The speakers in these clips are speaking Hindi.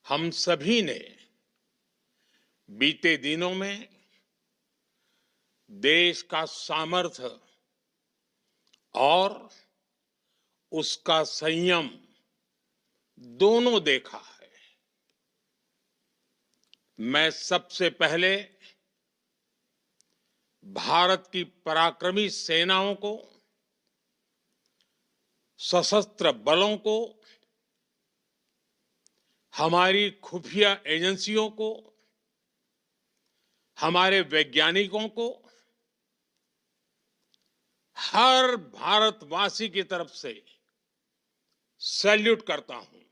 हम सभी ने बीते दिनों में देश का सामर्थ्य और उसका संयम दोनों देखा है। मैं सबसे पहले भारत की पराक्रमी सेनाओं को, सशस्त्र बलों को, हमारी खुफिया एजेंसियों को, हमारे वैज्ञानिकों को, हर भारतवासी की तरफ से सैल्यूट करता हूं।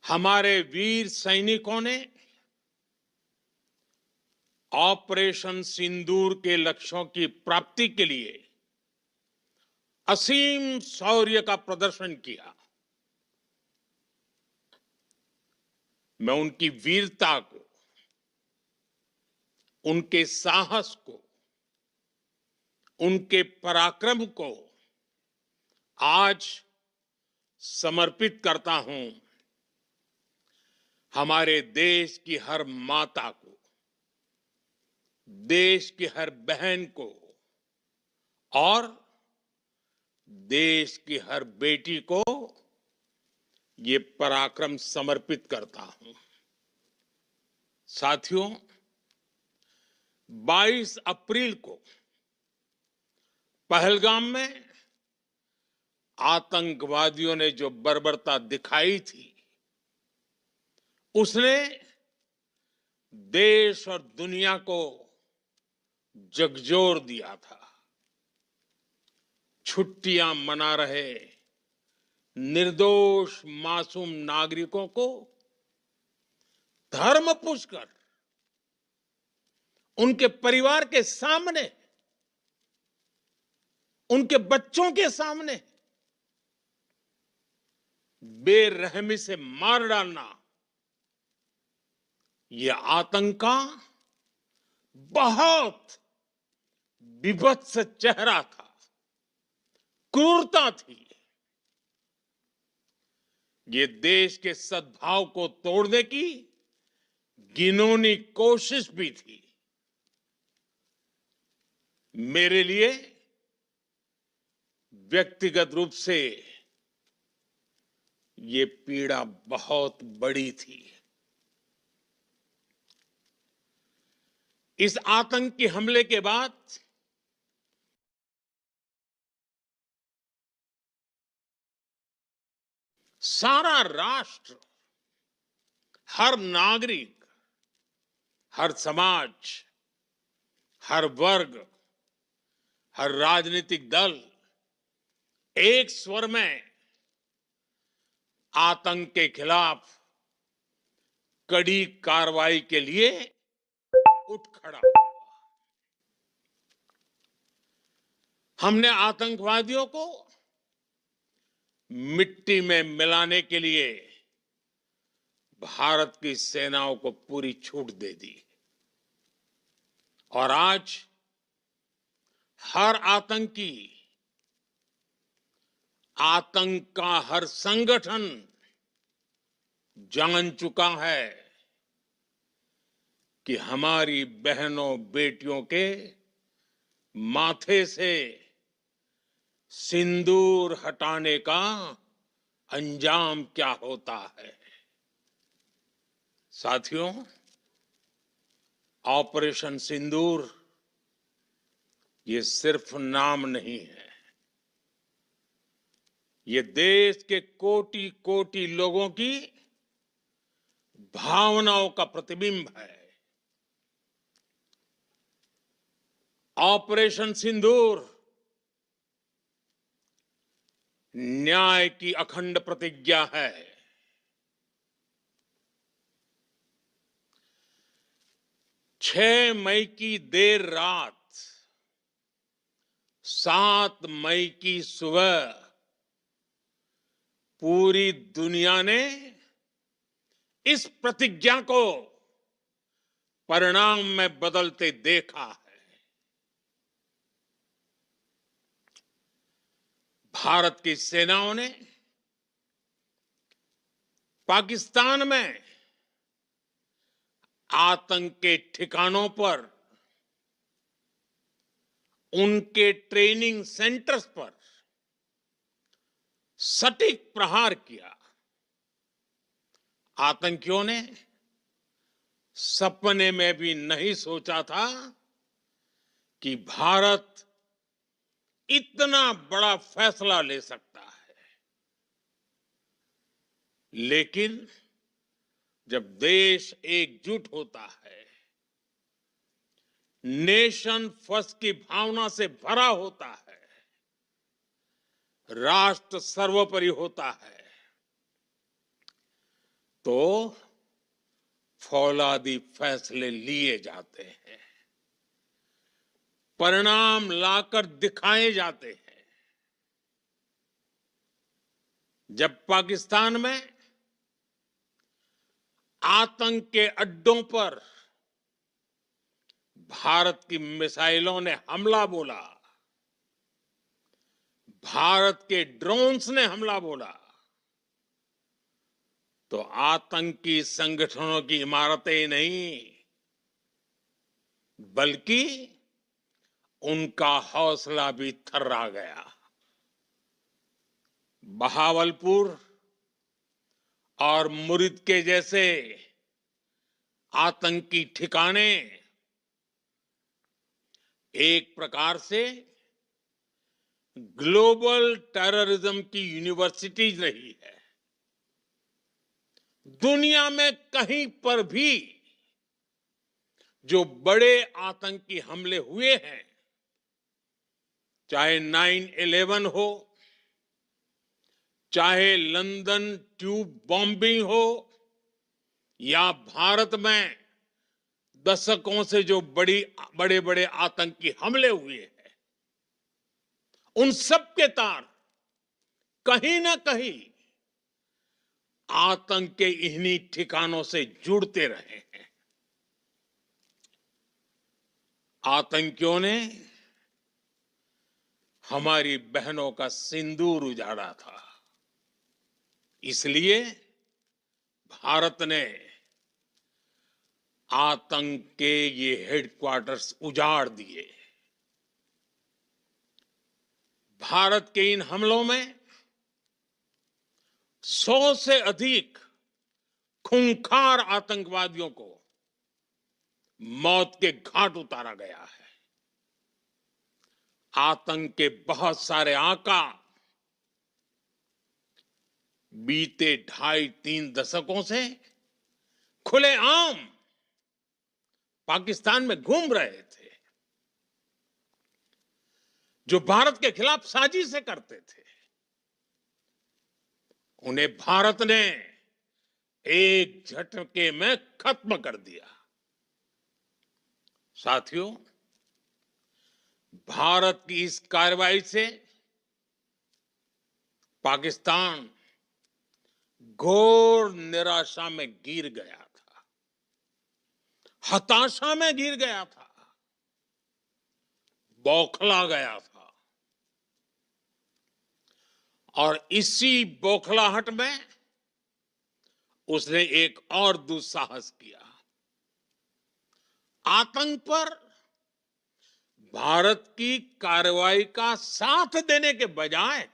हमारे वीर सैनिकों ने ऑपरेशन सिंदूर के लक्ष्यों की प्राप्ति के लिए असीम शौर्य का प्रदर्शन किया। मैं उनकी वीरता को, उनके साहस को, उनके पराक्रम को आज समर्पित करता हूं हमारे देश की हर माता को, देश की हर बहन को और देश की हर बेटी को ये पराक्रम समर्पित करता हूं। साथियों, 22 अप्रैल को पहलगाम में आतंकवादियों ने जो बर्बरता दिखाई थी, उसने देश और दुनिया को झकझोर दिया था। छुट्टियां मना रहे निर्दोष मासूम नागरिकों को धर्म पूछकर उनके परिवार के सामने, उनके बच्चों के सामने बेरहमी से मार डालना, यह आतंक का बहुत विभत्स चेहरा था, क्रूरता थी। ये देश के सद्भाव को तोड़ने की घिनौनी कोशिश भी थी। मेरे लिए व्यक्तिगत रूप से ये पीड़ा बहुत बड़ी थी। इस आतंकी हमले के बाद सारा राष्ट्र, हर नागरिक, हर समाज, हर वर्ग, हर राजनीतिक दल एक स्वर में आतंक के खिलाफ कड़ी कार्रवाई के लिए उठ खड़ा हुआ। हमने आतंकवादियों को मिट्टी में मिलाने के लिए भारत की सेनाओं को पूरी छूट दे दी और आज हर आतंकी, आतंक का हर संगठन जान चुका है कि हमारी बहनों बेटियों के माथे से सिंदूर हटाने का अंजाम क्या होता है। साथियों, ऑपरेशन सिंदूर ये सिर्फ नाम नहीं है, ये देश के कोटि कोटि लोगों की भावनाओं का प्रतिबिंब है। ऑपरेशन सिंदूर न्याय की अखंड प्रतिज्ञा है। 6 मई की देर रात, 7 मई की सुबह पूरी दुनिया ने इस प्रतिज्ञा को परिणाम में बदलते देखा है। भारत की सेनाओं ने पाकिस्तान में आतंक के ठिकानों पर, उनके ट्रेनिंग सेंटर्स पर सटीक प्रहार किया। आतंकियों ने सपने में भी नहीं सोचा था कि भारत इतना बड़ा फैसला ले सकता है। लेकिन जब देश एकजुट होता है, नेशन फर्स्ट की भावना से भरा होता है, राष्ट्र सर्वोपरि होता है, तो फौलादी फैसले लिए जाते हैं, परिणाम लाकर दिखाए जाते हैं। जब पाकिस्तान में आतंक के अड्डों पर भारत की मिसाइलों ने हमला बोला, भारत के ड्रोन्स ने हमला बोला, तो आतंकी संगठनों की इमारतें नहीं, बल्कि उनका हौसला भी थर्रा गया। बहावलपुर और मुरिद के जैसे आतंकी ठिकाने एक प्रकार से ग्लोबल टेररिज्म की यूनिवर्सिटीज रही है। दुनिया में कहीं पर भी जो बड़े आतंकी हमले हुए हैं, चाहे 9/11 हो, चाहे लंदन ट्यूब बॉम्बिंग हो, या भारत में दशकों से जो बड़े बड़े आतंकी हमले हुए हैं, उन सब के तार कहीं ना कहीं आतंक के इन्हीं ठिकानों से जुड़ते रहे हैं। आतंकियों ने हमारी बहनों का सिंदूर उजाड़ा था, इसलिए भारत ने आतंक के ये हेडक्वार्टर्स उजाड़ दिए। भारत के इन हमलों में 100 से अधिक खूंखार आतंकवादियों को मौत के घाट उतारा गया है। आतंक के बहुत सारे आका बीते 2.5-3 दशकों से खुलेआम पाकिस्तान में घूम रहे थे, जो भारत के खिलाफ साजिशें करते थे। उन्हें भारत ने एक झटके में खत्म कर दिया। साथियों, भारत की इस कार्रवाई से पाकिस्तान घोर निराशा में गिर गया था, हताशा में गिर गया था, बौखला गया था। और इसी बौखलाहट में उसने एक और दुस्साहस किया। आतंक पर भारत की कार्रवाई का साथ देने के बजाय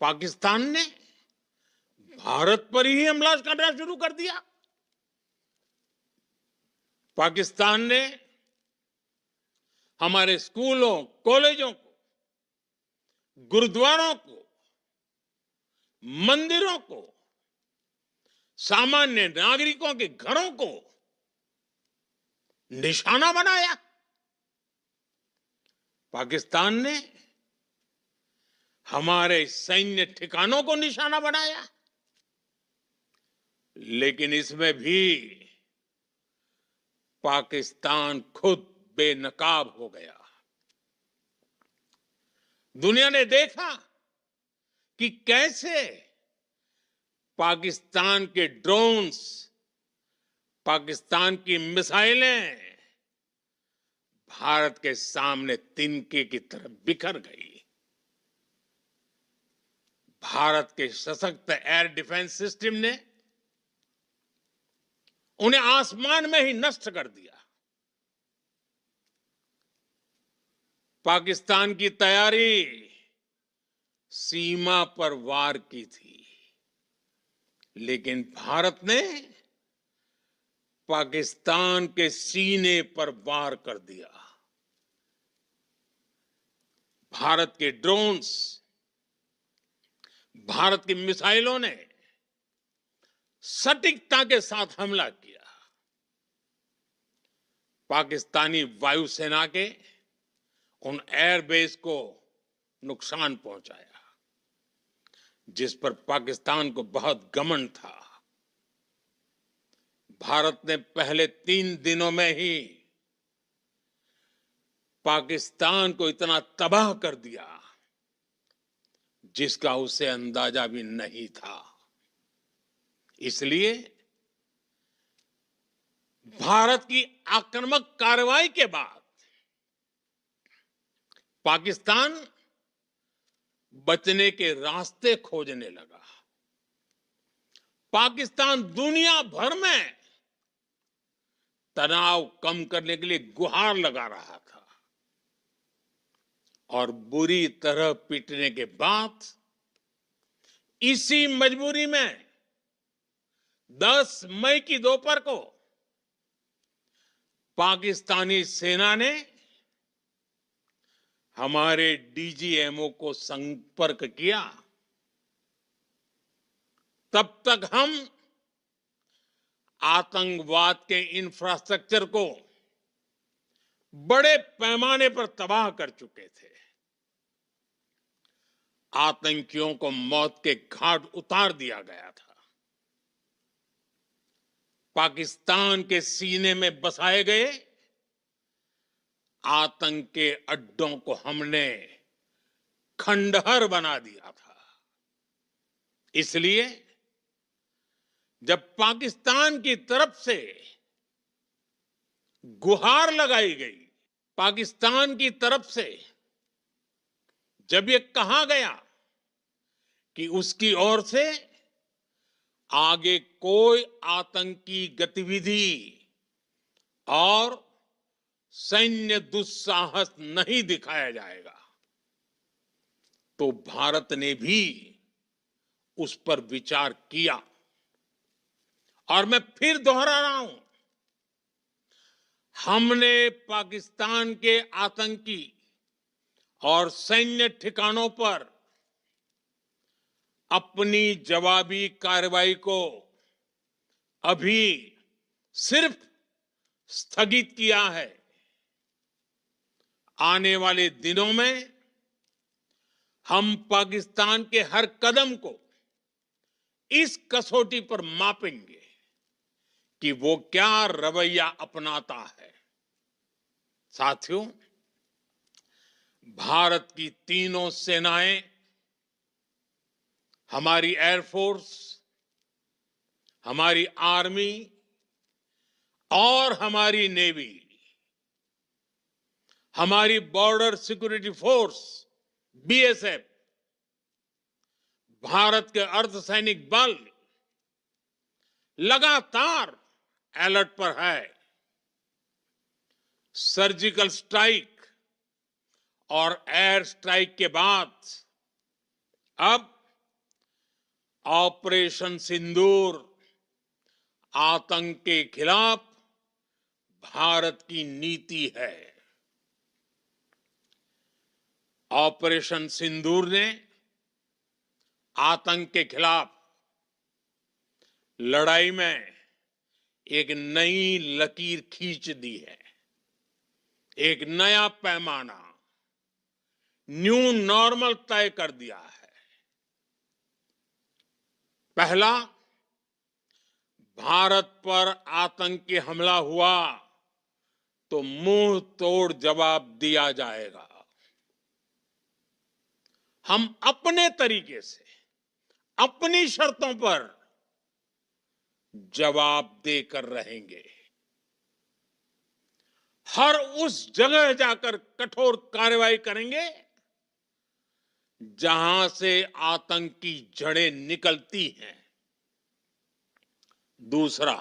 पाकिस्तान ने भारत पर ही हमला करना शुरू कर दिया। पाकिस्तान ने हमारे स्कूलों, कॉलेजों को, गुरुद्वारों को, मंदिरों को, सामान्य नागरिकों के घरों को निशाना बनाया। पाकिस्तान ने हमारे सैन्य ठिकानों को निशाना बनाया। लेकिन इसमें भी पाकिस्तान खुद बेनकाब हो गया। दुनिया ने देखा कि कैसे पाकिस्तान के ड्रोन्स, पाकिस्तान की मिसाइलें भारत के सामने तिनके की तरह बिखर गई। भारत के सशक्त एयर डिफेंस सिस्टम ने उन्हें आसमान में ही नष्ट कर दिया। पाकिस्तान की तैयारी सीमा पर वार की थी, लेकिन भारत ने पाकिस्तान के सीने पर वार कर दिया। भारत के ड्रोन्स, भारत की मिसाइलों ने सटीकता के साथ हमला किया। पाकिस्तानी वायुसेना के उन एयरबेस को नुकसान पहुंचाया, जिस पर पाकिस्तान को बहुत घमंड था। भारत ने पहले 3 दिनों में ही पाकिस्तान को इतना तबाह कर दिया जिसका उसे अंदाजा भी नहीं था। इसलिए भारत की आक्रामक कार्रवाई के बाद पाकिस्तान बचने के रास्ते खोजने लगा। पाकिस्तान दुनिया भर में तनाव कम करने के लिए गुहार लगा रहा था और बुरी तरह पीटने के बाद इसी मजबूरी में 10 मई की दोपहर को पाकिस्तानी सेना ने हमारे डीजीएमओ को संपर्क किया। तब तक हम आतंकवाद के इंफ्रास्ट्रक्चर को बड़े पैमाने पर तबाह कर चुके थे। आतंकियों को मौत के घाट उतार दिया गया था। पाकिस्तान के सीने में बसाए गए आतंक के अड्डों को हमने खंडहर बना दिया था। इसलिए जब पाकिस्तान की तरफ से गुहार लगाई गई, पाकिस्तान की तरफ से जब ये कहा गया कि उसकी ओर से आगे कोई आतंकी गतिविधि और सैन्य दुस्साहस नहीं दिखाया जाएगा, तो भारत ने भी उस पर विचार किया। और मैं फिर दोहरा रहा हूं, हमने पाकिस्तान के आतंकी और सैन्य ठिकानों पर अपनी जवाबी कार्रवाई को अभी सिर्फ स्थगित किया है। आने वाले दिनों में हम पाकिस्तान के हर कदम को इस कसौटी पर मापेंगे कि वो क्या रवैया अपनाता है। साथियों, भारत की तीनों सेनाएं, हमारी एयरफोर्स, हमारी आर्मी और हमारी नेवी, हमारी border security force BSF, Bharat के अर्धसैनिक बल लगातार अलर्ट पर है। सर्जिकल स्ट्राइक और एयर स्ट्राइक के बाद अब ऑपरेशन सिंदूर आतंक के खिलाफ भारत की नीति है। ऑपरेशन सिंदूर ने आतंक के खिलाफ लड़ाई में एक नई लकीर खींच दी है, एक नया पैमाना, न्यू नॉर्मल तय कर दिया है। पहला, भारत पर आतंकी हमला हुआ तो मुंह तोड़ जवाब दिया जाएगा। हम अपने तरीके से, अपनी शर्तों पर जवाब देकर रहेंगे। हर उस जगह जाकर कठोर कार्रवाई करेंगे जहां से आतंक की जड़ें निकलती हैं। दूसरा,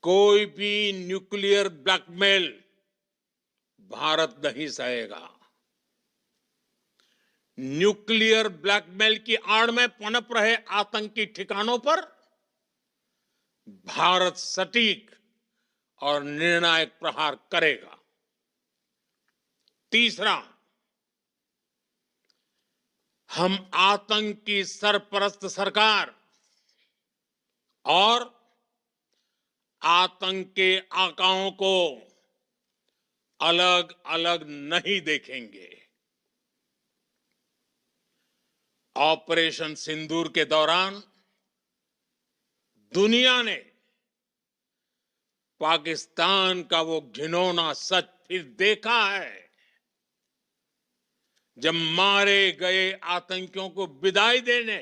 कोई भी न्यूक्लियर ब्लैकमेल भारत नहीं सहेगा। न्यूक्लियर ब्लैकमेल की आड़ में पनप रहे आतंकी ठिकानों पर भारत सटीक और निर्णायक प्रहार करेगा। तीसरा, हम आतंक की सरपरस्त सरकार और आतंक के आकाओं को अलग अलग नहीं देखेंगे। ऑपरेशन सिंदूर के दौरान दुनिया ने पाकिस्तान का वो घिनौना सच फिर देखा है, जब मारे गए आतंकियों को विदाई देने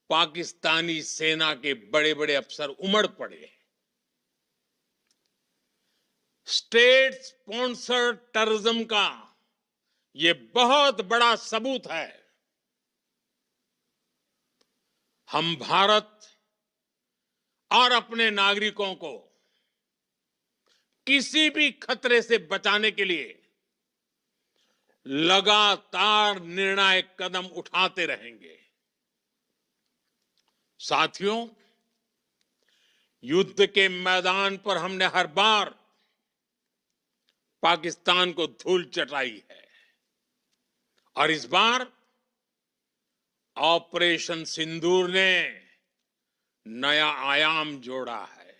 पाकिस्तानी सेना के बड़े बड़े अफसर उमड़ पड़े। स्टेट स्पॉन्सर्ड टेररिज्म का ये बहुत बड़ा सबूत है। हम भारत और अपने नागरिकों को किसी भी खतरे से बचाने के लिए लगातार निर्णायक कदम उठाते रहेंगे। साथियों, युद्ध के मैदान पर हमने हर बार पाकिस्तान को धूल चटाई है और इस बार ऑपरेशन सिंदूर ने नया आयाम जोड़ा है।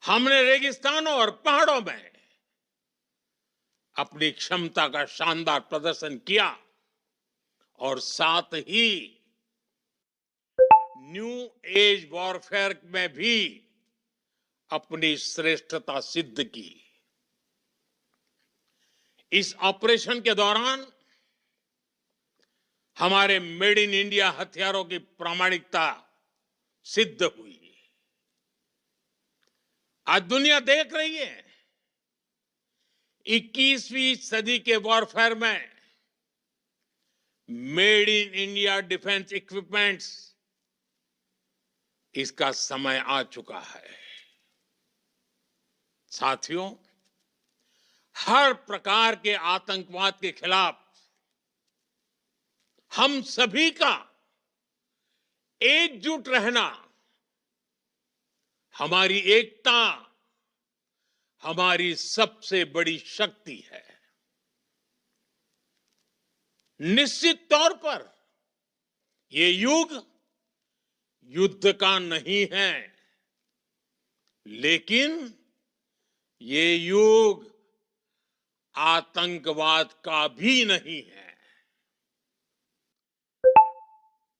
हमने रेगिस्तानों और पहाड़ों में अपनी क्षमता का शानदार प्रदर्शन किया और साथ ही न्यू एज वॉरफेयर में भी अपनी श्रेष्ठता सिद्ध की। इस ऑपरेशन के दौरान हमारे मेड इन इंडिया हथियारों की प्रामाणिकता सिद्ध हुई। आज दुनिया देख रही है 21वीं सदी के वॉरफेयर में made in India defence equipments, इसका समय आ चुका है। साथियों, हर प्रकार के आतंकवाद के खिलाफ हम सभी का एकजुट रहना, हमारी एकता हमारी सबसे बड़ी शक्ति है। निश्चित तौर पर ये युग युद्ध का नहीं है, लेकिन ये युग आतंकवाद का भी नहीं है।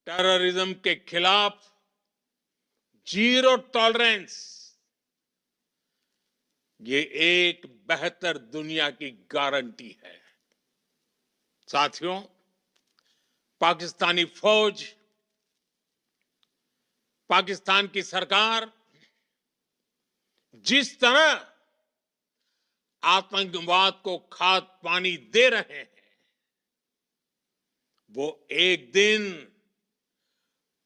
टेररिज्म के खिलाफ जीरो टॉलरेंस, ये एक बेहतर दुनिया की गारंटी है। साथियों, पाकिस्तानी फौज, पाकिस्तान की सरकार जिस तरह आतंकवाद को खाद पानी दे रहे हैं, वो एक दिन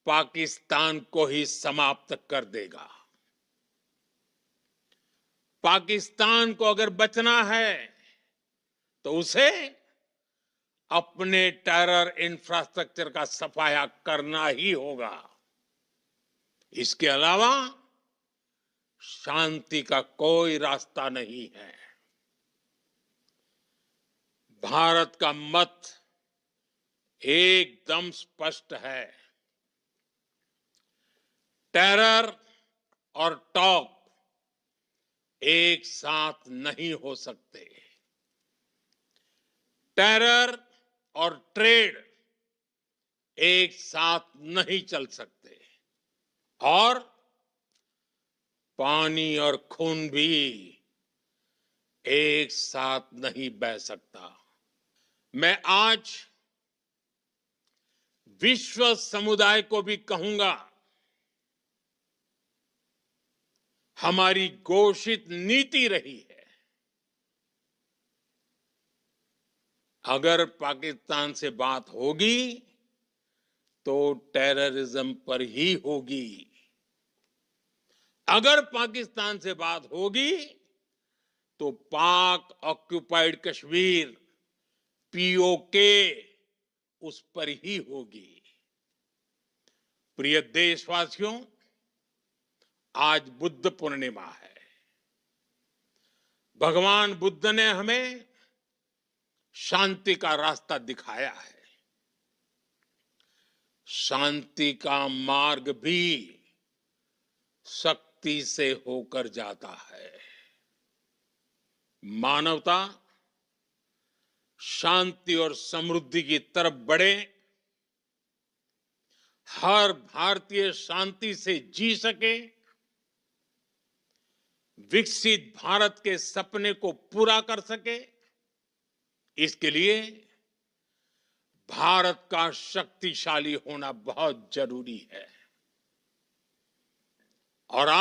पाकिस्तान को ही समाप्त कर देगा। पाकिस्तान को अगर बचना है तो उसे अपने टेरर इंफ्रास्ट्रक्चर का सफाया करना ही होगा। इसके अलावा शांति का कोई रास्ता नहीं है। भारत का मत एकदम स्पष्ट है। टेरर और टॉक एक साथ नहीं हो सकते। टेरर और ट्रेड एक साथ नहीं चल सकते और पानी और खून भी एक साथ नहीं बह सकता। मैं आज विश्व समुदाय को भी कहूंगा, हमारी घोषित नीति रही है अगर पाकिस्तान से बात होगी तो टेररिज्म पर ही होगी। अगर पाकिस्तान से बात होगी तो पाक ऑक्युपाइड कश्मीर पीओके उस पर ही होगी। प्रिय देशवासियों, आज बुद्ध पूर्णिमा है। भगवान बुद्ध ने हमें शांति का रास्ता दिखाया है। शांति का मार्ग भी शक्ति से होकर जाता है। मानवता शांति और समृद्धि की तरफ बढ़े, हर भारतीय शांति से जी सके, विकसित भारत के सपने को पूरा कर सके, इसके लिए भारत का शक्तिशाली होना बहुत जरूरी है।